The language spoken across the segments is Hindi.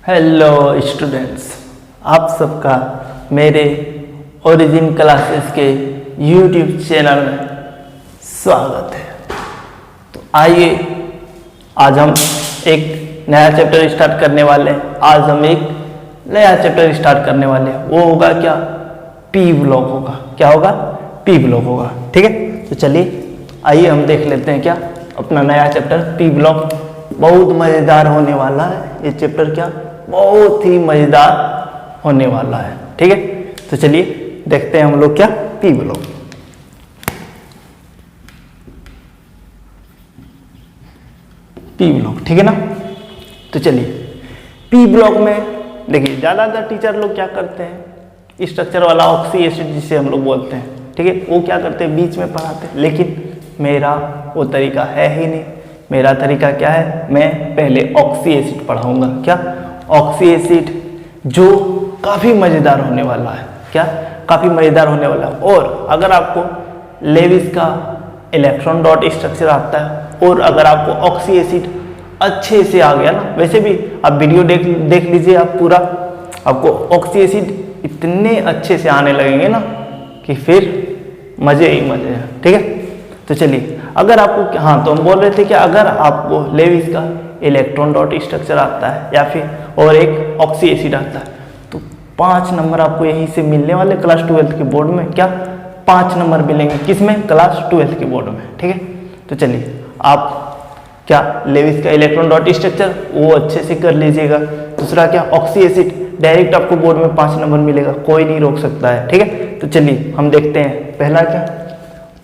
हेलो स्टूडेंट्स, आप सबका मेरे ओरिजिन क्लासेस के यूट्यूब चैनल में स्वागत है। तो आइए आज हम एक नया चैप्टर स्टार्ट करने वाले हैं। आज हम एक नया चैप्टर स्टार्ट करने वाले हैं। वो होगा क्या? पी ब्लॉक होगा। क्या होगा? पी ब्लॉक होगा। ठीक है, तो चलिए आइए हम देख लेते हैं क्या अपना नया चैप्टर पी ब्लॉक। बहुत मज़ेदार होने वाला है ये चैप्टर। क्या बहुत ही मज़ेदार होने वाला है। ठीक है, तो चलिए देखते हैं हम लोग क्या पी ब्लॉक। पी ब्लॉक, ठीक है ना। तो चलिए पी ब्लॉक में देखिए, ज़्यादातर टीचर लोग क्या करते हैं, स्ट्रक्चर वाला ऑक्सी एसिड जिसे हम लोग बोलते हैं, ठीक है, वो क्या करते हैं बीच में पढ़ाते हैं। लेकिन मेरा वो तरीका है ही नहीं। मेरा तरीका क्या है, मैं पहले ऑक्सी एसिड पढ़ाऊंगा। क्या? ऑक्सी एसिड, जो काफ़ी मज़ेदार होने वाला है। क्या? काफ़ी मज़ेदार होने वाला है। और अगर आपको लेविस का इलेक्ट्रॉन डॉट स्ट्रक्चर आता है और अगर आपको ऑक्सी एसिड अच्छे से आ गया ना, वैसे भी आप वीडियो देख लीजिए आप पूरा, आपको ऑक्सी एसिड इतने अच्छे से आने लगेंगे ना कि फिर मज़े ही मज़े हैं। ठीक है, तो चलिए अगर आपको, हाँ, तो हम बोल रहे थे कि अगर आपको लेविस का इलेक्ट्रॉन डॉट स्ट्रक्चर आता है या फिर और एक ऑक्सी एसिड आता है तो 5 नंबर आपको यहीं से मिलने वाले क्लास 12th के बोर्ड में। क्या? 5 नंबर मिलेंगे किसमें? क्लास 12th के बोर्ड में। ठीक है, तो चलिए आप क्या लेविस का इलेक्ट्रॉन डॉट स्ट्रक्चर वो अच्छे से कर लीजिएगा। दूसरा क्या, ऑक्सी एसिड डायरेक्ट आपको बोर्ड में 5 नंबर मिलेगा, कोई नहीं रोक सकता है। ठीक है, तो चलिए हम देखते हैं पहला क्या।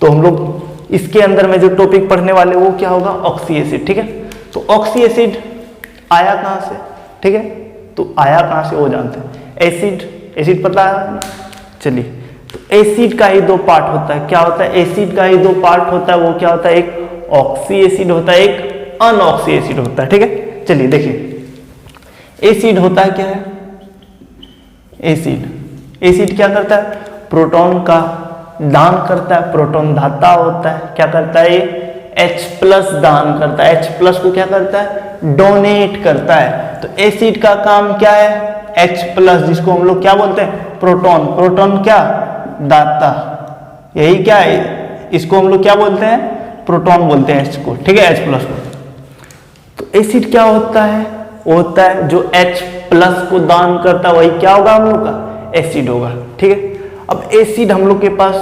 तो हम लोग इसके अंदर में जो टॉपिक पढ़ने वाले वो क्या होगा, ऑक्सी एसिड। ठीक है, तो ऑक्सी एसिड आया कहाँ से? ठीक है, तो आया कहाँ से वो जानते हैं। एसिड पता है। चलिए, तो एसिड का ही 2 पार्ट होता है। क्या होता है? एसिड का ही 2 पार्ट होता है। वो क्या होता है? एक ऑक्सी एसिड होता है, एक अनऑक्सी एसिड होता है। ठीक है, चलिए देखिए, एसिड होता है क्या है? एसिड क्या करता है? प्रोटॉन का दान करता है। प्रोटॉन दाता होता है। क्या करता है? ये H+ दान करता है। H+ को क्या करता है? डोनेट करता है। तो एसिड का काम क्या है? H+, जिसको हम लोग क्या बोलते हैं? प्रोटॉन क्या? दाता। यही क्या है, इसको हम लोग क्या बोलते हैं? प्रोटॉन बोलते हैं इसको। ठीक है, H+ को। तो एसिड क्या होता है? वो होता है जो H+ को दान करता है, वही क्या होगा हम लोग का? एसिड होगा। ठीक है, अब एसिड हम लोग के पास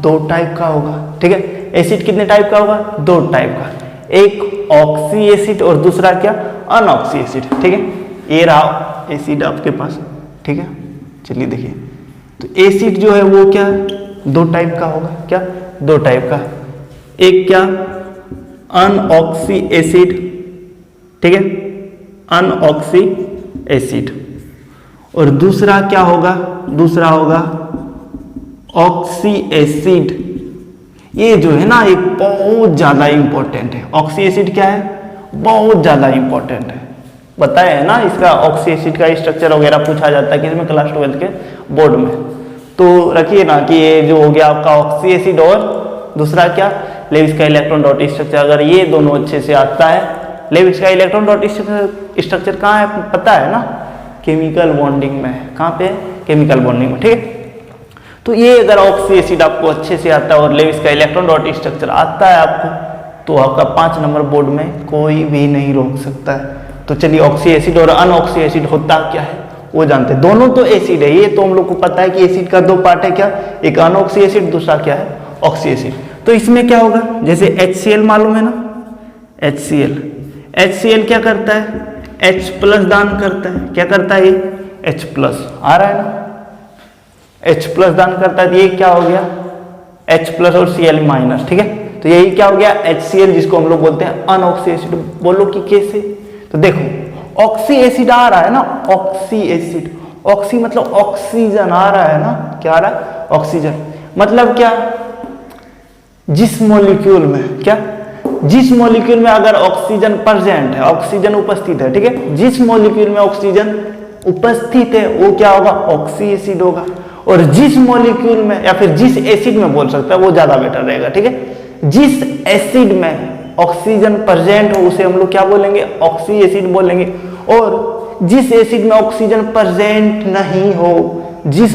2 टाइप का होगा। ठीक है, एसिड कितने टाइप का होगा? 2 टाइप का। एक ऑक्सी एसिड और दूसरा क्या? अनऑक्सी एसिड। ठीक है, ये रहा एसिड आपके पास। ठीक है, चलिए देखिए, तो एसिड जो है वो क्या 2 टाइप का होगा। क्या? 2 टाइप का। एक क्या? अनऑक्सी एसिड। ठीक है, अनऑक्सी एसिड। और दूसरा क्या होगा? दूसरा होगा ऑक्सी एसिड। ये जो है ना, एक बहुत ज्यादा इंपॉर्टेंट है। ऑक्सी एसिड क्या है? बहुत ज्यादा इंपॉर्टेंट है। बताया है ना, इसका ऑक्सी एसिड का स्ट्रक्चर वगैरह पूछा जाता है किसमें? क्लास 12th के बोर्ड में। तो रखिए ना कि ये जो हो गया आपका ऑक्सी एसिड और दूसरा क्या, लेविस का इलेक्ट्रॉन डॉट स्ट्रक्चर। अगर ये दोनों अच्छे से आता है, लेविस का इलेक्ट्रॉन डॉट स्ट्रक्चर कहाँ है पता है ना? केमिकल बॉन्डिंग में है। कहाँ पे? केमिकल बॉन्डिंग में। ठीक है, तो ये अगर ऑक्सी एसिड आपको अच्छे से आता है और लेविस का इलेक्ट्रॉन डॉट स्ट्रक्चर आता है आपको, तो आपका 5 नंबर बोर्ड में कोई भी नहीं रोक सकता है। तो चलिए, ऑक्सी एसिड और अनऑक्सी एसिड होता क्या है वो जानते हैं। दोनों तो एसिड है, ये तो हम लोग को पता है कि एसिड का 2 पार्ट है। क्या? एक अनऑक्सी एसिड, दूसरा क्या है? Oxy acid. तो इसमें क्या होगा, जैसे HCl मालूम है ना, HCl क्या करता है? H+ दान करता है। क्या करता है? ये H+ आ रहा है ना, H+ दान करता है। तो ये क्या हो गया? H+ और Cl-। ठीक है, तो यही क्या हो गया? HCl, जिसको हम लोग बोलते हैं अनऑक्सी एसिड। बोलो कि कैसे? तो देखो, ऑक्सी एसिड आ रहा है ना, ऑक्सी एसिड, ऑक्सी मतलब ऑक्सीजन आ रहा है ना। क्या आ रहा है? ऑक्सीजन। मतलब क्या? जिस मॉलिक्यूल में, क्या, जिस मॉलिक्यूल में अगर ऑक्सीजन प्रेजेंट है, ऑक्सीजन उपस्थित है, ठीक है, जिस मॉलिक्यूल में ऑक्सीजन उपस्थित है वो क्या होगा? ऑक्सी एसिड होगा। और जिस मॉलिक्यूल में या फिर जिस एसिड में बोल सकता है वो ज्यादा बेटर रहेगा। ठीक है, जिस एसिड में ऑक्सीजन प्रेजेंट हो उसे हम लोग क्या बोलेंगे? ऑक्सी एसिड बोलेंगे। और जिस एसिड में ऑक्सीजन प्रेजेंट नहीं हो, जिस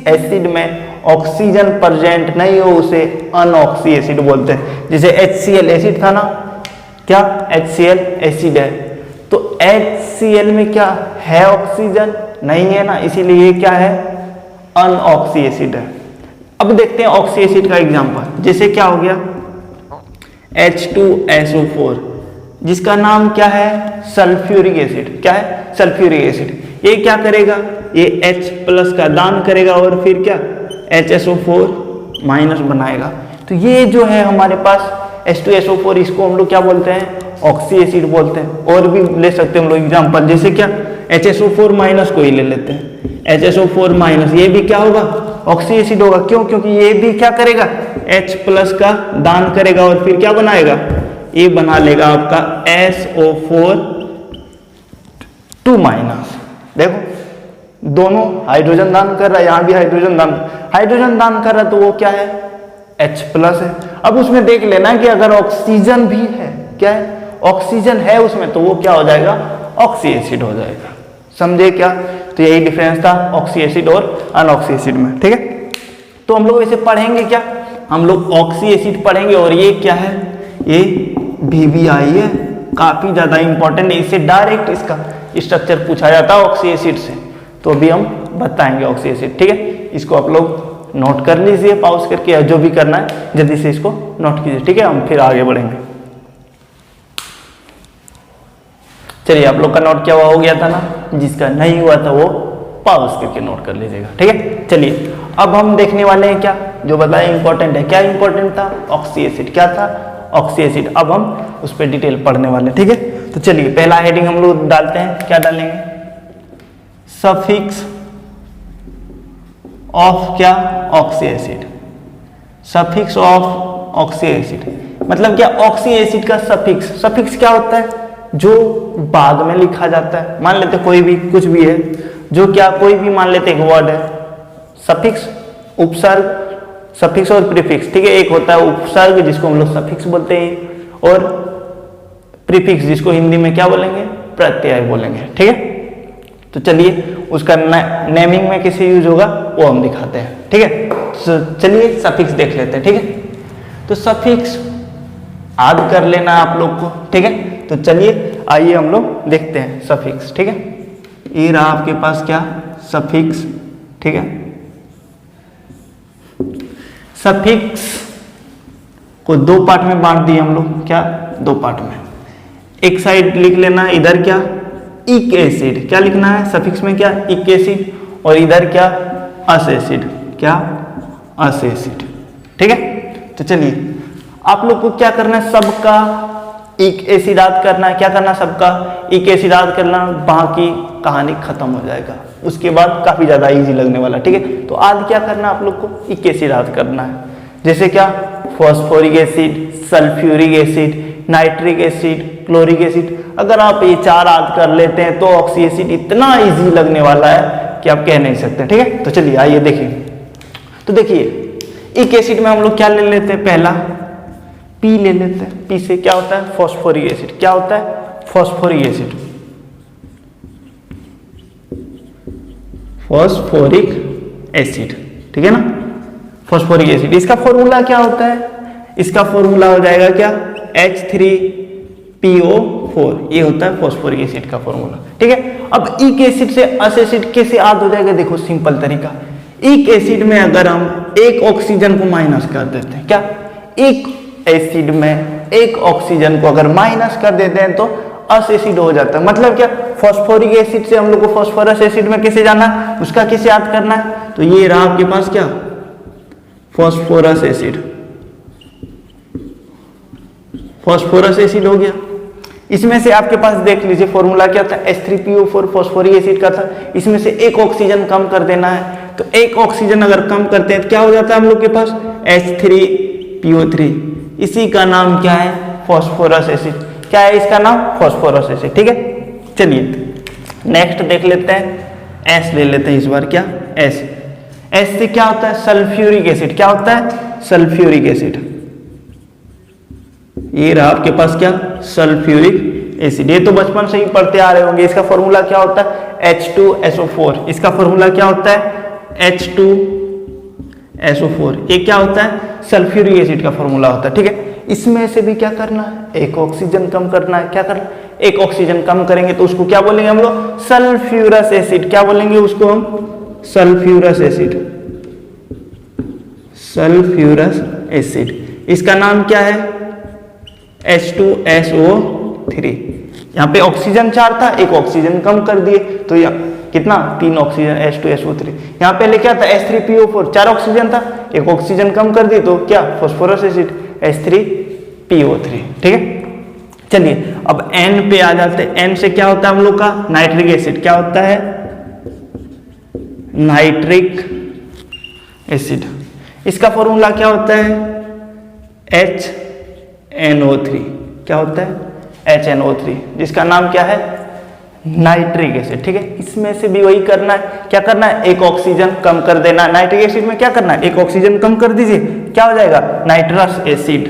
एसिड में ऑक्सीजन प्रेजेंट नहीं हो उसे अनऑक्सी एसिड बोलते हैं। जैसे HCl एसिड था ना, क्या HCl एसिड है, तो HCl में क्या है, ऑक्सीजन नहीं है ना, इसीलिए ये क्या है, अनऑक्सी एसिड है। अब देखते हैं ऑक्सी एसिड का एग्जांपल। जैसे क्या हो गया H2SO4, जिसका नाम क्या है, सल्फ्यूरिक एसिड। क्या है, सल्फ्यूरिक एसिड। ये क्या करेगा, ये H+ का दान करेगा और फिर क्या HSO4- बनाएगा। तो ये जो है हमारे पास H2SO4, इसको हम लोग क्या बोलते हैं, ऑक्सी एसिड बोलते हैं। और भी ले सकते हैं हम लोग एग्जांपल, जैसे क्या HSO4- को ही ले लेते हैं। HSO4-, ये भी क्या होगा, ऑक्सी एसिड होगा। क्यों, क्योंकि ये भी क्या करेगा, H+ का दान करेगा और फिर क्या बनाएगा, ये बना लेगा आपका SO4-। देखो दोनों हाइड्रोजन दान कर रहा है, यहां भी हाइड्रोजन दान कर रहा है, तो वो क्या है, H+ है। अब उसमें देख लेना कि अगर ऑक्सीजन भी है, क्या है, ऑक्सीजन है उसमें, तो वो क्या हो जाएगा, ऑक्सी एसिड हो जाएगा। समझे क्या, तो यही डिफरेंस था ऑक्सी एसिड और अनऑक्सी एसिड में। ठीक है, तो हम लोग इसे पढ़ेंगे क्या, हम लोग ऑक्सी एसिड पढ़ेंगे। और ये क्या है, ये VBI है, काफी ज्यादा इंपॉर्टेंट है, इससे डायरेक्ट इसका स्ट्रक्चर पूछा जाता है ऑक्सी एसिड से। तो अभी हम बताएंगे ऑक्सी एसिड। ठीक है, इसको आप लोग नोट कर लीजिए पॉज करके, या जो भी करना है जल्दी से इसको नोट कीजिए। ठीक है, हम फिर आगे बढ़ेंगे। चलिए, आप लोग का नोट क्या हुआ, हो गया था ना, जिसका नहीं हुआ था वो पॉज करके नोट कर लीजिएगा। ठीक है, चलिए अब हम देखने वाले हैं क्या, जो बताया इंपॉर्टेंट है। क्या इंपॉर्टेंट था, ऑक्सी एसिड। क्या था, ऑक्सी एसिड। अब हम उस पर डिटेल पढ़ने वाले हैं। ठीक है, तो चलिए पहला हेडिंग हम लोग डालते हैं, क्या डालेंगे, सफिक्स ऑफ क्या, oxy acid. Suffix of oxy acid मतलब क्या, ऑक्सी एसिड का सफिक्स। सफिक्स क्या होता है, जो बाद में लिखा जाता है। मान लेते कोई भी कुछ भी है, जो क्या, कोई भी मान लेते एक वर्ड है, सफिक्स, उपसर्ग, सफिक्स और प्रीफिक्स। ठीक है, एक होता है उपसर्ग जिसको हम लोग सफिक्स बोलते हैं, और प्रीफिक्स जिसको हिंदी में क्या बोलेंगे, प्रत्यय बोलेंगे। ठीक है, तो चलिए उसका नेमिंग में कैसे यूज होगा वो हम दिखाते हैं। ठीक है, तो चलिए सफिक्स देख लेते हैं। ठीक है, तो सफिक्स याद कर लेना आप लोग को। ठीक है, तो चलिए आइए हम लोग देखते हैं सफिक्स। ठीक है, ये रहा आपके पास क्या, सफिक्स। ठीक है, सफिक्स को दो पार्ट में बांट दिए हम लोग, क्या, दो पार्ट में। एक साइड लिख लेना इधर क्या, इक एसिड। क्या लिखना है सफिक्स में, क्या, इक एसिड, और इधर क्या, अस एसिड। क्या, अस एसिड। ठीक है, तो चलिए आप लोग को क्या करना है, सबका इक एसिड याद करना है। क्या करना, सबका इक एसिड याद करना, बाकी कहानी खत्म हो जाएगा। उसके बाद काफी ज्यादा इजी लगने वाला। ठीक है, तो आज क्या करना है आप लोग को, इक एसिड याद करना है। जैसे क्या, phosphoric acid, sulphuric acid, nitric acid, chloric acid. अगर आप ये चार याद कर लेते हैं तो ऑक्सी एसिड इतना इजी लगने वाला है कि आप कह नहीं सकते। ठीक है, तो चलिए आइए देखिए। तो देखिए इक एसिड में हम लोग क्या ले लेते हैं, पहला पी ले लेते हैं। पी से क्या होता है, फॉस्फोरिक एसिड। क्या होता है, फॉस्फोरिक एसिड, फॉस्फोरिक एसिड। ठीक है ना, फॉस्फोरिक एसिड। इसका फॉर्मूला क्या होता है, इसका फॉर्मूला हो जाएगा क्या, H3PO4। ये होता है फॉस्फोरिक एसिड का फॉर्मूला। ठीक है, अब इक एसिड से अस एसिड कैसे याद हो जाएगा, देखो सिंपल तरीका। इक एसिड में अगर हम एक ऑक्सीजन को माइनस कर देते हैं, क्या, एक एसिड में एक ऑक्सीजन को अगर माइनस कर देते हैं तो अस एसिड हो जाता है। मतलब क्या, फॉस्फोरिक एसिड से हम लोग को फॉस्फोरस एसिड में कैसे जाना है, उसका कैसे याद करना है, तो ये रहा आपके पास क्या, फॉस्फोरस एसिड। फॉस्फोरस एसिड हो गया। इसमें से आपके पास देख लीजिए फॉर्मूला क्या था, H3PO4 फॉस्फोरिक एसिड का था। इसमें से एक ऑक्सीजन कम कर देना है, तो एक ऑक्सीजन अगर कम करते हैं तो क्या हो जाता है हम लोग के पास, H3PO3। इसी का नाम क्या है, फॉस्फोरस एसिड। क्या है इसका नाम, फॉस्फोरस एसिड। ठीक है, चलिए नेक्स्ट देख लेते हैं, S ले लेते हैं इस बार। क्या, S से क्या होता है, सल्फ्यूरिक एसिड। क्या होता है, सल्फ्यूरिक एसिड। ये रहा आपके पास क्या, सल्फ्यूरिक एसिड। ये तो बचपन से ही पढ़ते आ रहे होंगे। इसका फॉर्मूला क्या होता है H2SO4। इसका फॉर्मूला क्या होता है H2SO4। ये क्या होता है सल्फ्यूरिक एसिड का फॉर्मूला होता है। ठीक है, इसमें से भी क्या करना है एक ऑक्सीजन कम करना है। क्या करना एक ऑक्सीजन कम करेंगे तो उसको क्या बोलेंगे हम लोग सल्फ्यूरस एसिड। क्या बोलेंगे उसको हम सल्फ्यूरस एसिड। Sulphurous acid. इसका नाम क्या है H2SO3। यहाँ पे ऑक्सीजन 4 था, एक ऑक्सीजन कम कर दिए तो कितना 3 ऑक्सीजन H2SO3। यहाँ पहले क्या था H3PO4 4 ऑक्सीजन था, एक ऑक्सीजन कम कर दी तो क्या फास्फोरस एसिड H3PO3। ठीक है, चलिए अब N पे आ जाते हैं। N से क्या होता है हम लोग का नाइट्रिक एसिड। क्या होता है नाइट्रिक एसिड। इसका फॉर्मूला क्या होता है HNO3। क्या होता है HNO3, जिसका नाम क्या है नाइट्रिक एसिड। ठीक है, इसमें से भी वही करना है। क्या करना है एक ऑक्सीजन कम कर देना। नाइट्रिक एसिड में क्या करना है एक ऑक्सीजन कम कर दीजिए, क्या हो जाएगा nitrous acid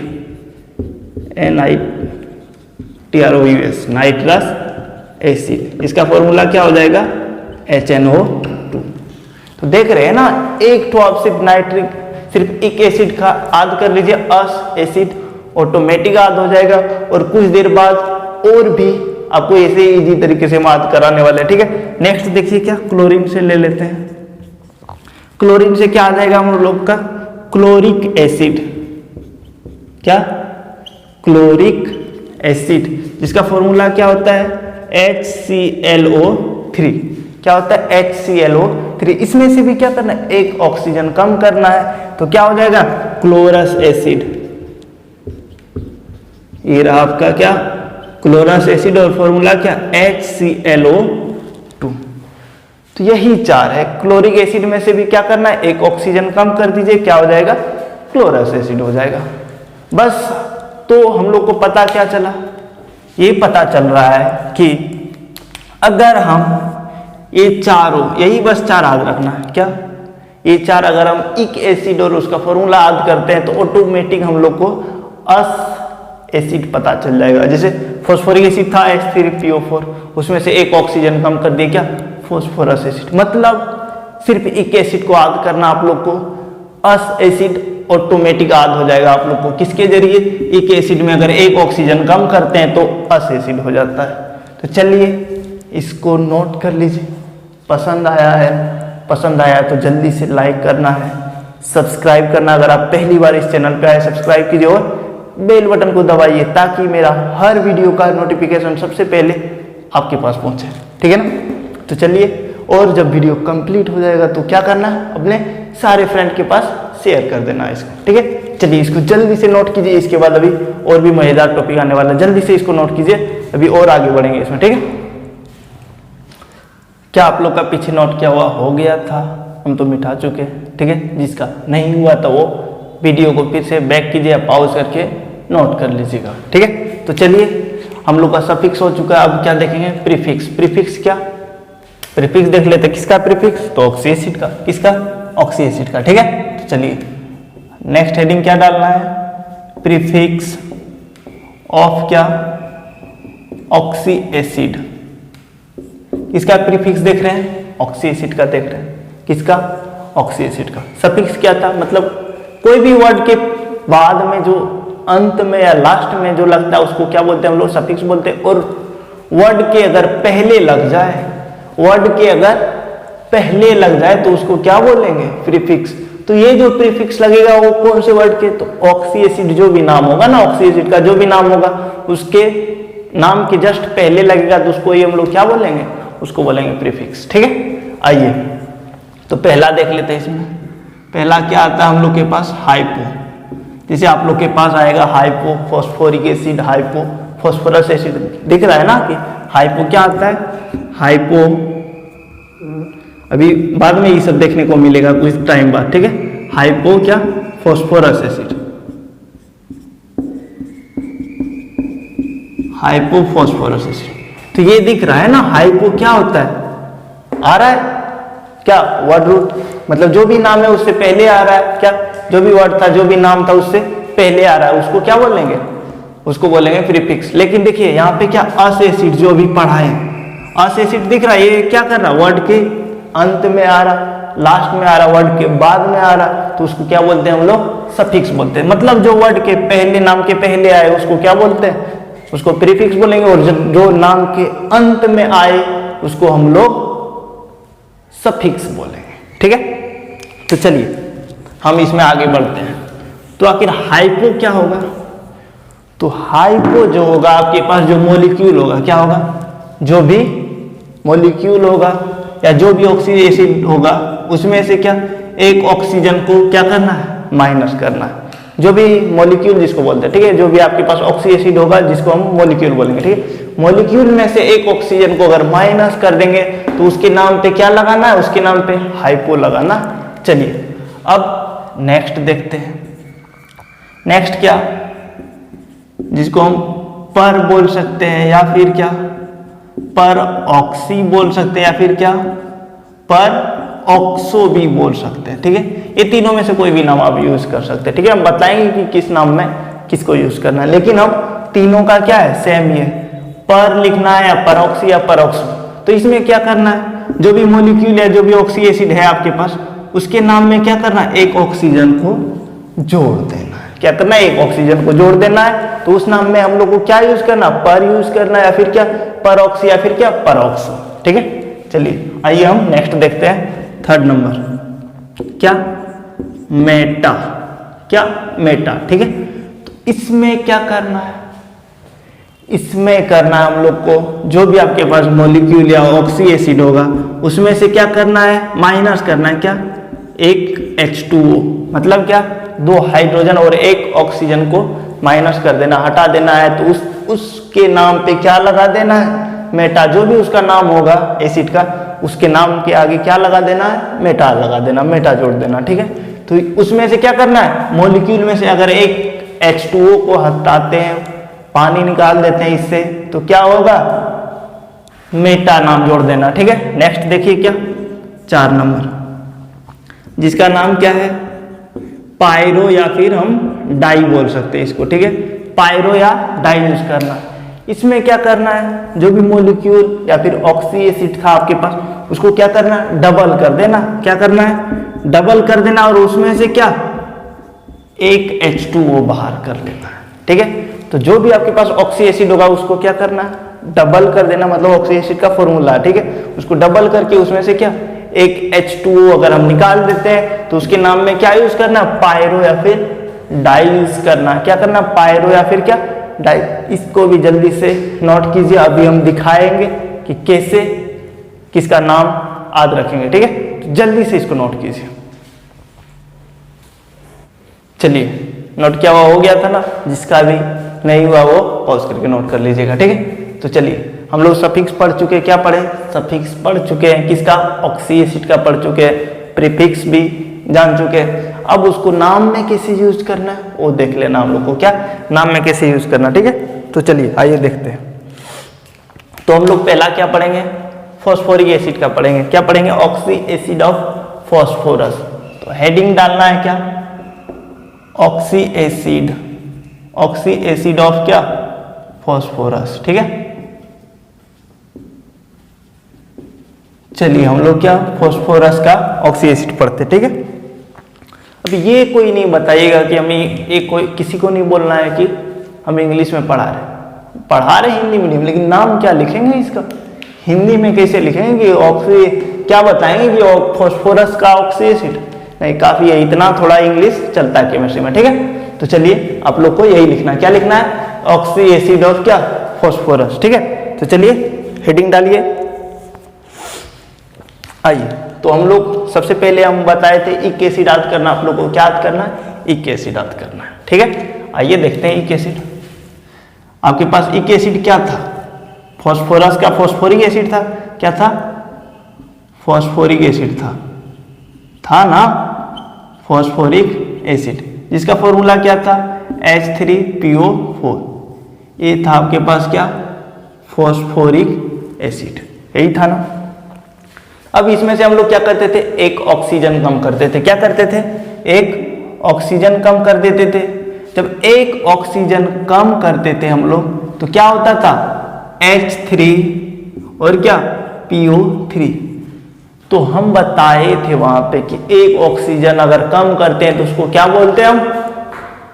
NiTROUS nitrous acid. इसका फॉर्मूला क्या हो जाएगा HNO2। तो देख रहे हैं ना, एक तो आप सिर्फ एक एसिड का याद कर लीजिए अस एसिड ऑटोमेटिक याद हो जाएगा, और कुछ देर बाद और भी आपको ऐसे इजी तरीके से याद कराने वाले हैं। ठीक है, नेक्स्ट देखिए क्या क्लोरीन से ले लेते हैं। क्लोरीन से क्या आ जाएगा हम लोग का क्लोरिक एसिड। क्या क्लोरिक एसिड, जिसका फॉर्मूला क्या होता है HClO3। क्या होता है HClO3। इसमें से भी क्या करना है एक ऑक्सीजन कम करना है तो क्या हो जाएगा क्लोरस एसिड। ये रहा आपका क्या क्लोरस एसिड, और फॉर्मूला क्या HClO2। तो यही 4 है। क्लोरिक एसिड में से भी क्या करना है एक ऑक्सीजन कम कर दीजिए, क्या हो जाएगा क्लोरस एसिड हो जाएगा। बस तो हम लोग को पता क्या चला, ये पता चल रहा है कि अगर हम ये चारों, यही बस 4 याद रखना है। क्या ये 4 अगर हम एक एसिड और उसका फॉर्मूला याद करते हैं तो ऑटोमेटिक हम लोग को अस एसिड पता चल जाएगा। जैसे फॉस्फोरिक एसिड था H3PO4, उसमें से एक ऑक्सीजन कम कर दिया, क्या फॉस्फोरस एसिड। मतलब सिर्फ एक एसिड को याद करना आप लोग को, अस एसिड ऑटोमेटिक याद हो जाएगा आप लोग को। किसके जरिए एक एसिड में अगर एक ऑक्सीजन कम करते हैं तो अस एसिड हो जाता है। तो चलिए इसको नोट कर लीजिए। पसंद आया है तो जल्दी से लाइक करना है, सब्सक्राइब करना। अगर आप पहली बार इस चैनल पे आए सब्सक्राइब कीजिए और बेल बटन को दबाइए ताकि मेरा हर वीडियो का नोटिफिकेशन सबसे पहले आपके पास पहुंचे। ठीक है ना, तो चलिए, और जब वीडियो कंप्लीट हो जाएगा तो क्या करना है अपने सारे फ्रेंड के पास शेयर कर देना इसको। ठीक है, चलिए इसको जल्दी से नोट कीजिए। इसके बाद अभी और भी मजेदार टॉपिक आने वाला है, जल्दी से इसको नोट कीजिए, अभी और आगे बढ़ेंगे इसमें। ठीक है, क्या आप लोग का पीछे नोट किया हुआ हो गया था? हम तो मिटा चुके हैं। ठीक है, जिसका नहीं हुआ तो वो वीडियो को फिर से बैक कीजिए या पॉज करके नोट कर लीजिएगा। ठीक है, तो चलिए हम लोग का सफिक्स हो चुका है। अब क्या देखेंगे प्रीफिक्स। प्रीफिक्स क्या प्रीफिक्स देख लेते हैं। किसका प्रीफिक्स तो ऑक्सी एसिड का। किसका ऑक्सी एसिड का। ठीक है, तो चलिए नेक्स्ट हेडिंग क्या डालना है प्रीफिक्स ऑफ क्या ऑक्सी एसिड। किसका प्रीफिक्स देख रहे हैं ऑक्सी एसिड का देख रहे हैं। किसका ऑक्सी एसिड का। सफिक्स क्या था मतलब कोई भी वर्ड के बाद में जो अंत में या लास्ट में जो लगता है उसको क्या बोलते हैं हम लोग सफिक्स बोलते हैं। और वर्ड के अगर पहले लग जाए, वर्ड के अगर पहले लग जाए तो उसको क्या बोलेंगे प्रीफिक्स। तो ये जो प्रीफिक्स लगेगा वो कौन से वर्ड के तो ऑक्सी एसिड जो भी नाम होगा ना, ऑक्सी एसिड का जो भी नाम होगा उसके नाम के जस्ट पहले लगेगा तो उसको ये हम लोग क्या बोलेंगे उसको बोलेंगे प्रीफिक्स। ठीक है, आइए तो पहला देख लेते हैं। इसमें पहला क्या आता है हम लोग के पास हाइपो। जैसे आप लोग के पास आएगा hypo phosphoric acid, hypo phosphorous acid दिख रहा है ना कि हाइपो क्या आता है हाइपो। अभी बाद में ये सब देखने को मिलेगा कुछ टाइम बाद। ठीक है, हाइपो क्या phosphorous acid, hypo phosphorous acid. तो ये दिख रहा है ना हाइपो क्या होता है आ रहा है क्या वर्ड रूट मतलब जो भी नाम है उससे पहले आ रहा है। क्या जो भी वर्ड था जो भी नाम था उससे पहले आ रहा है उसको क्या बोलेंगे उसको बोलेंगे प्रीफिक्स। लेकिन देखिए यहाँ पे क्या अस एसिड जो अभी पढ़ा है, अस एसिड दिख रहा है, ये क्या कर रहा है, वर्ड के अंत में आ रहा, लास्ट में आ रहा, वर्ड के बाद में आ रहा, तो उसको क्या बोलते हैं हम लोग, सफिक्स बोलते हैं। मतलब जो वर्ड के पहले, नाम के पहले आए उसको क्या बोलते हैं, उसको प्रीफिक्स बोलेंगे, और जो नाम के अंत में आए उसको हम लोग सफिक्स बोलेंगे। ठीक है, तो चलिए हम इसमें आगे बढ़ते हैं। तो आखिर हाइपो क्या होगा, तो हाइपो जो होगा आपके पास जो मॉलिक्यूल होगा, क्या होगा, जो भी मॉलिक्यूल होगा या जो भी ऑक्सी एसिड होगा उसमें से क्या एक ऑक्सीजन को क्या करना है, माइनस करना है। जो भी मॉलिक्यूल जिसको बोलते हैं, ठीक है, जो भी आपके पास ऑक्सी एसिड होगा जिसको हम मॉलिक्यूल बोलेंगे, ठीक है, मॉलिक्यूल में से एक ऑक्सीजन को अगर माइनस कर देंगे तो उसके नाम पे क्या लगाना है, उसके नाम पे हाइपो लगाना। चलिए अब नेक्स्ट देखते हैं। नेक्स्ट क्या, जिसको हम पर बोल सकते हैं या फिर क्या पर ऑक्सी बोल सकते हैं या फिर क्या पर ऑक्सो भी बोल सकते हैं। ठीक है, ये तीनों में से कोई भी नाम आप यूज कर सकते हैं। ठीक है, हम बताएंगे कि किस नाम में किसको यूज करना है, लेकिन हम तीनों का क्या है, सेम ही है, पर लिखना है या परऑक्सी या परऑक्सो। तो इसमें क्या करना है, जो भी मॉलिक्यूल है, जो भी ऑक्सी एसिड है आपके पास, उसके नाम में क्या करना है, एक ऑक्सीजन को जोड़ देना है। क्या करना है, एक ऑक्सीजन को जोड़ देना है। तो उस नाम में हम लोग को क्या यूज करना, पर यूज करना है या फिर क्या परऑक्सी या फिर क्या परऑक्सो। ठीक है, चलिए आइए हम नेक्स्ट देखते हैं। थर्ड नंबर क्या, मेटा, क्या मेटा। ठीक है, तो इसमें क्या करना है, इसमें करना है हम लोग को जो भी आपके पास मॉलिक्यूल या ऑक्सी एसिड होगा उसमें से क्या करना है, माइनस करना है, क्या एक H2O, मतलब क्या दो हाइड्रोजन और एक ऑक्सीजन को माइनस कर देना, हटा देना है। तो उसके नाम पे क्या लगा देना है, मेटा। जो भी उसका नाम होगा एसिड का, उसके नाम के आगे क्या लगा देना है, मेटा लगा देना, मेटा जोड़ देना। ठीक है, तो उसमें से क्या करना है, मॉलिक्यूल में से अगर एक H2O को हटाते हैं, पानी निकाल देते हैं इससे, तो क्या होगा, मेटा नाम जोड़ देना। ठीक है, नेक्स्ट देखिए क्या 4 नंबर, जिसका नाम क्या है, पायरो या फिर हम डाई बोल सकते हैं इसको। ठीक है, पायरो या डाई यूज करना। इसमें क्या करना है, जो भी मॉलिक्यूल या फिर ऑक्सी एसिड था आपके पास, उसको क्या करना है, डबल कर देना। क्या करना है, डबल कर देना, और उसमें से क्या एक H2O बाहर कर लेना है। ठीक है, तो जो भी आपके पास ऑक्सी एसिड होगा उसको क्या करना है, डबल कर देना, मतलब ऑक्सी एसिड का फॉर्मूला। ठीक है, उसको डबल करके उसमें से क्या एक H2O अगर हम निकाल देते हैं तो उसके नाम में क्या यूज करना, पायरो या फिर डाई यूज करना। क्या करना, पायरो या फिर क्या डाई। इसको भी जल्दी से नोट कीजिए, अभी हम दिखाएंगे कि कैसे किसका नाम याद रखेंगे। ठीक है, तो जल्दी से इसको नोट कीजिए। चलिए नोट क्या हुआ, हो गया था ना, जिसका भी नहीं हुआ वो पॉज करके नोट कर लीजिएगा। ठीक है, तो चलिए हम लोग सफिक्स पढ़ चुके हैं, क्या पढ़े, सफिक्स पढ़ चुके हैं, किसका, ऑक्सी एसिड का पढ़ चुके हैं, प्रीफिक्स भी जान चुके हैं। अब उसको नाम में कैसे यूज करना है वो देख लेना हम लोग को, क्या नाम में कैसे यूज करना। ठीक है, तो चलिए आइए देखते हैं। तो हम लोग पहला क्या पढ़ेंगे, फॉस्फोरिक एसिड का पढ़ेंगे। क्या पढ़ेंगे, ऑक्सी एसिड ऑफ फॉस्फोरस। तो हेडिंग डालना है क्या, oxy acid, oxy acid of क्या, फॉस्फोरस। ठीक है, चलिए हम लोग क्या फॉस्फोरस का ऑक्सी एसिड पढ़ते। ठीक है, अब ये कोई नहीं बताइएगा कि हमें एक कोई किसी को नहीं बोलना है कि हम इंग्लिश में पढ़ा रहे हिंदी मीडियम, लेकिन नाम क्या लिखेंगे इसका, हिंदी में कैसे लिखेंगे कि ऑक्सी, क्या बताएंगे कि फॉस्फोरस का ऑक्सी एसिड, नहीं काफी है, इतना थोड़ा इंग्लिश चलता है केमिस्ट्री में। ठीक है, तो चलिए आप लोग को यही लिखना है, क्या लिखना है, ऑक्सी एसिड ऑफ क्या, फॉस्फोरस। ठीक है, तो चलिए हेडिंग डालिए। आइए, तो हम लोग सबसे पहले हम बताए थे इक एसिड याद करना, आप लोग को क्या याद करना है, इक एसिड याद करना है। ठीक है, आइए देखते हैं इक एसिड। आपके पास इक एसिड क्या था, फॉस्फोरस का फॉस्फोरिक एसिड था, क्या था, फॉस्फोरिक एसिड था ना, फॉस्फोरिक एसिड, जिसका फॉर्मूला क्या था, H3PO4। ये था आपके पास क्या, फॉस्फोरिक एसिड, यही था ना। अब इसमें से हम लोग क्या करते थे, एक ऑक्सीजन कम करते थे। क्या करते थे, एक ऑक्सीजन कम कर देते थे। जब एक ऑक्सीजन कम करते थे हम लोग तो क्या होता था, H3 और क्या PO3। तो हम बताए थे वहां पे कि एक ऑक्सीजन अगर कम करते हैं तो उसको क्या बोलते हैं हम,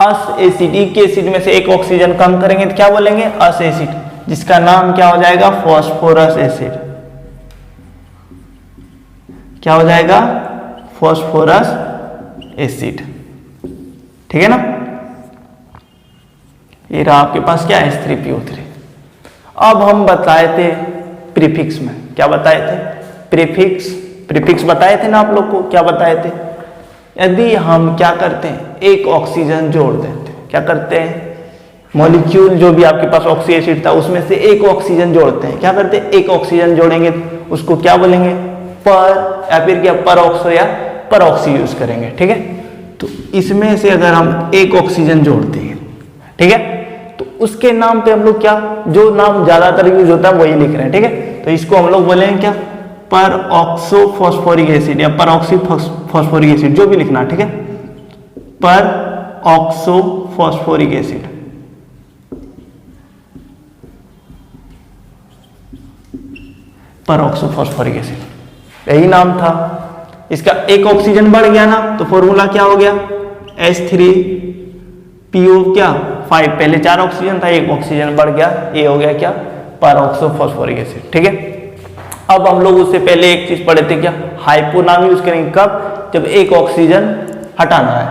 अस एसिड। एक एसिड में से एक ऑक्सीजन कम करेंगे तो क्या बोलेंगे, अस एसिड, जिसका नाम क्या हो जाएगा, फास्फोरस एसिड। क्या हो जाएगा, फास्फोरस एसिड। ठीक है ना। ये रहा आपके पास क्या, H3PO3। अब हम बताए थे प्रीफिक्स में, क्या बताए थे, प्रीफिक्स बताए थे ना आप लोग को, क्या बताए थे, यदि हम क्या करते हैं, एक ऑक्सीजन जोड़ देते हैं, क्या करते हैं, मॉलिक्यूल जो भी आपके पास ऑक्सी एसिड था उसमें से एक ऑक्सीजन जोड़ते हैं, क्या करते हैं, एक ऑक्सीजन जोड़ेंगे उसको क्या बोलेंगे, पर, या फिर क्या परऑक्सो या परऑक्सी यूज करेंगे। ठीक है। तो इसमें से अगर हम एक ऑक्सीजन जोड़ते हैं, ठीक है, तो उसके नाम पे हम लोग क्या, जो नाम ज्यादातर यूज होता है वही लिख रहे हैं। ठीक है। तो इसको हम लोग बोलेंगे क्या, परऑक्सो फॉस्फोरिक एसिड या परऑक्सी फॉस्फोरिक एसिड, जो भी लिखना। ठीक है। Peroxo phosphoric acid, peroxo phosphoric acid, यही नाम था इसका। एक ऑक्सीजन बढ़ गया ना तो फॉर्मूला क्या हो गया, H3PO क्या 5, पहले 4 ऑक्सीजन था, एक ऑक्सीजन बढ़ गया, ये हो गया क्या, परऑक्सो फॉस्फोरिक एसिड। ठीक है। अब हम लोग उससे पहले एक चीज पढ़े थे, क्या, हाइपो नाम यूज करेंगे कब, जब एक ऑक्सीजन हटाना है।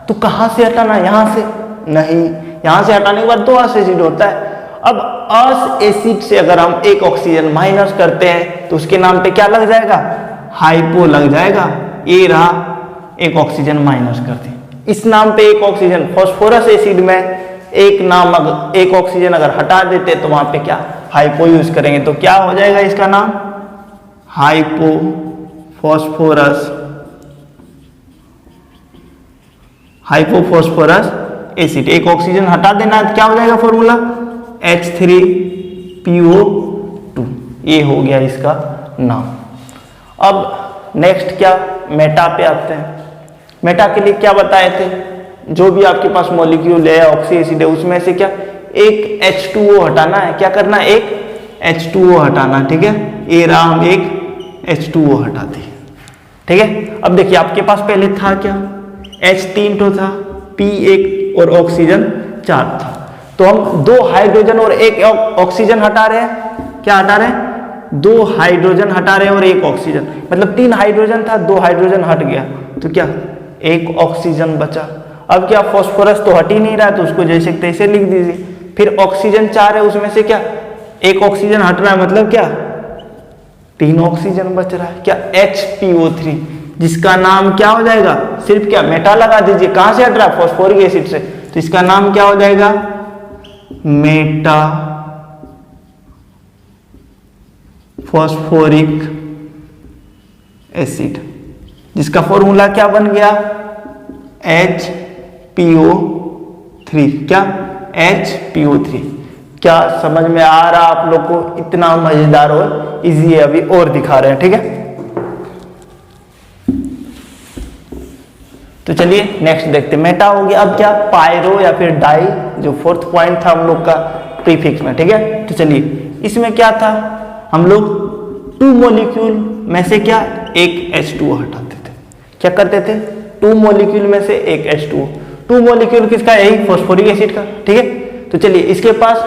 तो कहां से हटाना है, यहां से नहीं, यहां से हटाने के बाद 2 अस एसिड होता है। अब अस एसिड से अगर हम एक ऑक्सीजन माइनस करते हैं तो उसके नाम पे क्या लग जाएगा, हाइपो लग जाएगा। ये रहा, एक ऑक्सीजन माइनस कर दी, इस नाम पे एक ऑक्सीजन, फास्फोरस एसिड में एक नाम अगर एक ऑक्सीजन अगर हटा देते तो वहां पे क्या, हाइपो यूज करेंगे, तो क्या हो जाएगा इसका नाम, हाइपो फास्फोरस एसिड। एक ऑक्सीजन हटा देना क्या हो जाएगा फॉर्मूला, H3PO2। ये हो गया इसका नाम। अब नेक्स्ट क्या, मेटा पे आते हैं। मेटा के लिए क्या बताए थे, जो भी आपके पास मॉलिक्यूल है ऑक्सी एसिड है उसमें से क्या, एक H2O हटाना है, क्या करना है, एक H2O हटाना। ठीक है। ये रहा, हम एक H2O हटा दिए। ठीक है। अब देखिए आपके पास पहले था क्या, H 3 तो था, P 1 और ऑक्सीजन 4 था। तो हम 2 हाइड्रोजन और एक ऑक्सीजन हटा रहे हैं, क्या हटा रहे हैं, 2 हाइड्रोजन हटा रहे हैं और एक ऑक्सीजन, मतलब 3 हाइड्रोजन था, 2 हाइड्रोजन हट गया तो क्या, एक ऑक्सीजन बचा। अब क्या, फास्फोरस तो हट ही नहीं रहा तो उसको जैसे तैसे लिख दीजिए। फिर ऑक्सीजन 4 है, उसमें से क्या, एक ऑक्सीजन हट रहा है, मतलब क्या, 3 ऑक्सीजन बच रहा है, क्या, HPO3, जिसका नाम क्या हो जाएगा, सिर्फ क्या, मेटा लगा दीजिए, कहां से हट रहा है, फास्फोरिक एसिड से, तो इसका नाम क्या हो जाएगा, मेटा फॉस्फोरिक एसिड, जिसका फॉर्मूला क्या बन गया, HPO3। क्या, HPO3। क्या समझ में आ रहा आप लोग को, इतना मजेदार और इजी है, अभी और दिखा रहे हैं। ठीक है। तो चलिए नेक्स्ट देखते हैं, मेटा हो गया। अब क्या, पायरो या फिर डाई, जो 4th पॉइंट था हम लोग का प्रीफिक्स में। ठीक है। तो चलिए इसमें क्या था, हम लोग 2 मॉलिक्यूल में से क्या, एक H2O हटाते थे, क्या करते थे, 2 मॉलिक्यूल में से एक H2O। 2 मॉलिक्यूल किसका, यही फास्फोरिक एसिड का। ठीक है। तो चलिए इसके पास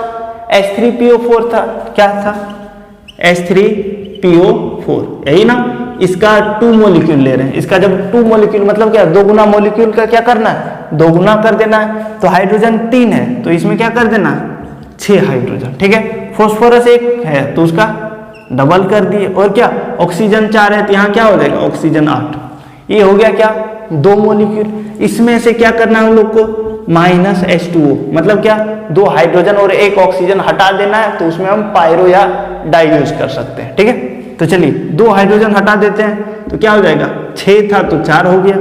H3PO4 था, क्या था, H3PO4, यही ना। इसका 2 मॉलिक्यूल ले रहे हैं, इसका जब 2 मॉलिक्यूल मतलब क्या, 2 गुना मॉलिक्यूल का क्या करना है, 2 गुना कर देना है। तो हाइड्रोजन 3 है तो इसमें क्या कर देना, 6 हाइड्रोजन। ठीक है। फास्फोरस 1 है तो उसका डबल कर दिए, और क्या, ऑक्सीजन 4 है तो यहाँ क्या हो जाएगा, ऑक्सीजन 8। ये हो गया क्या, 2 मॉलिक्यूल। इसमें से क्या करना है हम लोग को, माइनस H2O, मतलब क्या, 2 हाइड्रोजन और एक ऑक्सीजन हटा देना है, तो उसमें हम पायरो या डाई यूज कर सकते हैं। ठीक है। तो चलिए 2 हाइड्रोजन हटा देते हैं तो क्या हो जाएगा, 6 था तो 4 हो गया,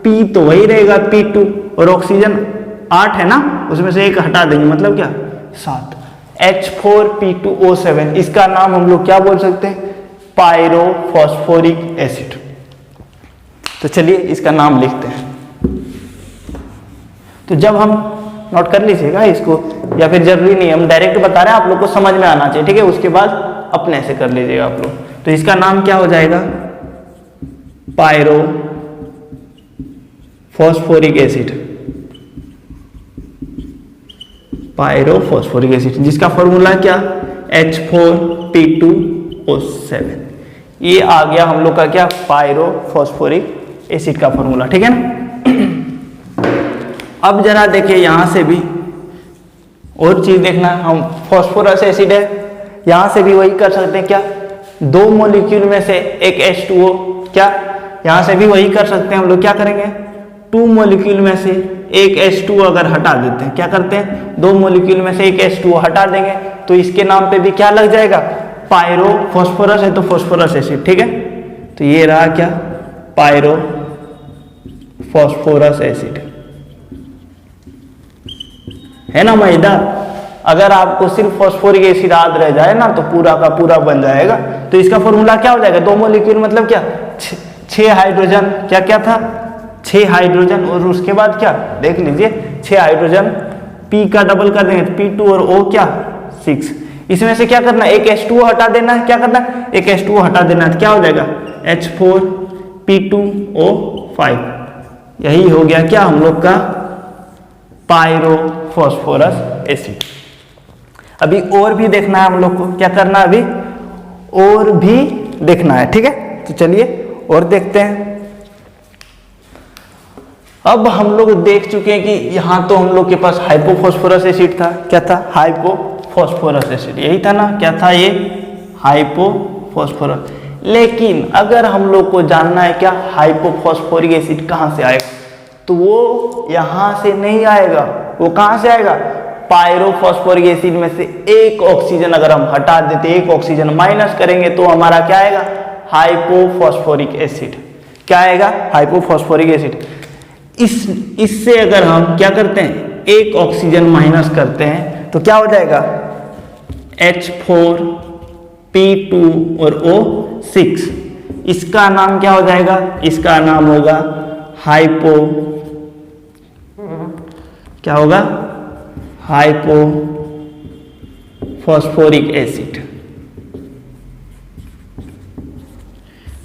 P तो वही रहेगा P2, और ऑक्सीजन 8 है ना, उसमें से एक हटा देंगे, मतलब क्या, 7, H4P2O7। इसका नाम हम लोग क्या बोल सकते हैं, पायरोफॉस्फोरिक एसिड। तो चलिए इसका नाम लिखते हैं। तो जब हम नोट कर लीजिएगा इसको, या फिर जरूरी नहीं, हम डायरेक्ट बता रहे हैं, आप लोग को समझ में आना चाहिए, ठीक है। उसके बाद अपने से कर लीजिएगा आप लोग। तो इसका नाम क्या हो जाएगा, pyro phosphoric acid, pyrophosphoric acid, जिसका फॉर्मूला क्या, H4P2O7। ये आ गया हम लोग का क्या, पायरोफॉस्फोरिक एसिड का फॉर्मूला, ठीक है ना। अब जरा देखिए यहां से भी और चीज देखना, हम फॉस्फोरस एसिड है, यहां से भी वही कर सकते हैं क्या, दो मॉलिक्यूल में से एक H2O, क्या यहां से भी वही कर सकते हैं हम लोग, क्या करेंगे, 2 मॉलिक्यूल में से एक H2O अगर हटा देते हैं, क्या करते हैं, 2 मॉलिक्यूल में से एक H2O हटा देंगे, तो इसके नाम पे भी क्या लग जाएगा, पायरो, फॉस्फोरस है तो फॉस्फोरस एसिड, ठीक है। तो ये रहा क्या, पायरो फॉस्फोरस एसिड, है ना मैदा। अगर आपको सिर्फ फॉस्फोरिक एसिड याद रह जाए ना तो पूरा का पूरा बन जाएगा। तो इसका फॉर्मूला क्या हो जाएगा, 2 मॉलिक्यूल मतलब क्या, 6 हाइड्रोजन, क्या क्या था, 6 हाइड्रोजन, और उसके बाद क्या, देख लीजिए 6 हाइड्रोजन, P का डबल कर देंगे तो P2 और O क्या 6। इसमें से क्या करना है, एक H2O हटा देना है, क्या करना है, एक H2O हटा देना है, तो क्या हो जाएगा H4P2O5। यही हो गया क्या हम लोग का पायरोफॉस्फोरस एसिड। अभी और भी देखना है हम लोग को, क्या करना है, अभी और भी देखना है, ठीक है। तो चलिए और देखते हैं। अब हम लोग देख चुके हैं कि यहां तो हम लोग के पास हाइपोफॉस्फोरस एसिड था, क्या था, हाइपोफॉस्फोरस एसिड, यही था ना, क्या था ये, हाइपोफॉस्फोरस। लेकिन अगर हम लोग को जानना है क्या, हाइपोफॉस्फोरिक एसिड कहां से आएगा, तो वो यहां से नहीं आएगा, वो कहां से आएगा, पायरोफॉस्फोरिक एसिड में से एक ऑक्सीजन अगर हम हटा देते, एक ऑक्सीजन माइनस करेंगे तो हमारा क्या आएगा, हाइपोफॉस्फोरिक एसिड, क्या आएगा, हाइपोफॉस्फोरिक एसिड। इससे अगर हम क्या करते हैं, एक ऑक्सीजन माइनस करते हैं तो क्या हो जाएगा, H4P2 और O6। इसका नाम क्या हो जाएगा, इसका नाम होगा क्या होगा, हाइपोफॉस्फोरिक एसिड।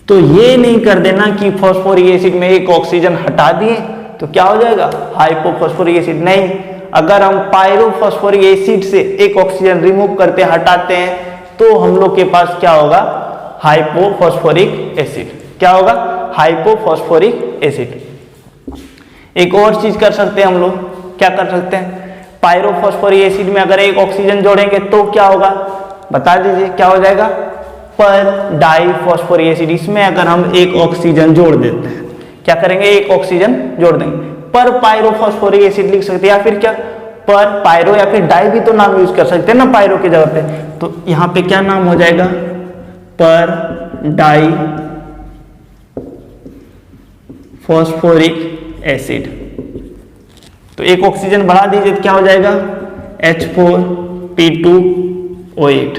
तो ये नहीं कर देना कि फॉस्फोरिक एसिड में एक ऑक्सीजन हटा दिए तो क्या हो जाएगा, हाइपोफॉस्फोरिक एसिड। नहीं, अगर हम पायरोफॉस्फोरिक एसिड से एक ऑक्सीजन रिमूव करते हटाते हैं तो हम लोग के पास क्या होगा, हाइपोफॉस्फोरिक एसिड, क्या होगा, हाइपोफॉस्फोरिक एसिड। एक और चीज कर सकते हैं हम लोग, क्या कर सकते हैं, पायरोफॉस्फोरिक एसिड में अगर एक ऑक्सीजन जोड़ेंगे तो क्या होगा, बता दीजिए, क्या हो जाएगा, पर डाइफॉस्फोरिक एसिड। इसमें अगर हम एक ऑक्सीजन जोड़ देते हैं, क्या करेंगे, एक ऑक्सीजन जोड़ देंगे, पर पायरोफॉस्फोरिक एसिड लिख सकते हैं, या फिर क्या, पर पायरो या फिर डाई भी तो नाम यूज कर सकते हैं ना पायरो की जगह पे। तो यहां पे क्या नाम हो जाएगा, पर डाई फॉस्फोरिक एसिड। तो एक ऑक्सीजन बढ़ा दीजिए तो क्या हो जाएगा, H4P2O8।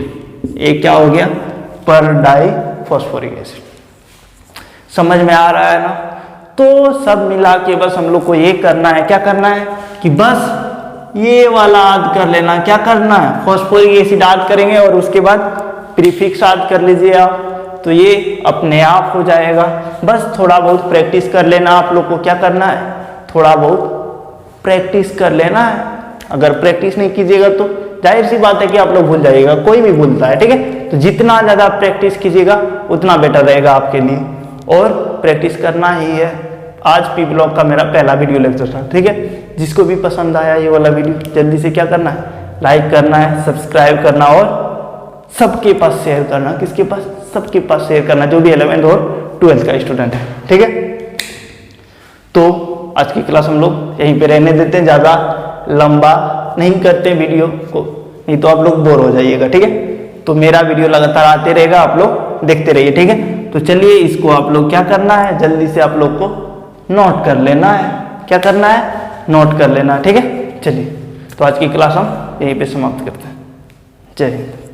ये क्या हो गया, पर डाई फॉस्फोरिक एसिड। समझ में आ रहा है ना। तो सब मिला के बस हम लोग को ये करना है, क्या करना है कि बस ये वाला याद कर लेना, क्या करना है, फॉस्फोरिक एसिड याद करेंगे और उसके बाद प्रीफिक्स याद कर लीजिए आप, तो ये अपने आप हो जाएगा। बस थोड़ा बहुत प्रैक्टिस कर लेना, आप लोग को क्या करना है, थोड़ा बहुत प्रैक्टिस कर लेना है। अगर प्रैक्टिस नहीं कीजिएगा तो जाहिर सी बात है कि आप लोग भूल जाइएगा, कोई भी भूलता है, ठीक है। तो जितना ज्यादा प्रैक्टिस कीजिएगा उतना बेटर रहेगा आपके लिए, और प्रैक्टिस करना ही है। आज पी ब्लॉग का मेरा पहला वीडियो लेक्चर था, ठीक है। जिसको भी पसंद आया ये वाला वीडियो, जल्दी से क्या करना है, लाइक करना है, सब्सक्राइब करना और सबके पास शेयर करना। किसके पास, सबके पास शेयर करना, जो भी 11th और 12th का स्टूडेंट है, ठीक है। तो आज की क्लास हम लोग यहीं पे रहने देते हैं, ज़्यादा लंबा नहीं करते वीडियो को, नहीं तो आप लोग बोर हो जाइएगा, ठीक है। तो मेरा वीडियो लगातार आते रहेगा, आप लोग देखते रहिए, ठीक है। तो चलिए इसको आप लोग क्या करना है, जल्दी से आप लोग को नोट कर लेना है, क्या करना है, नोट कर लेना है, ठीक है। चलिए तो आज की क्लास हम यहीं पे समाप्त करते हैं। जय हिंद।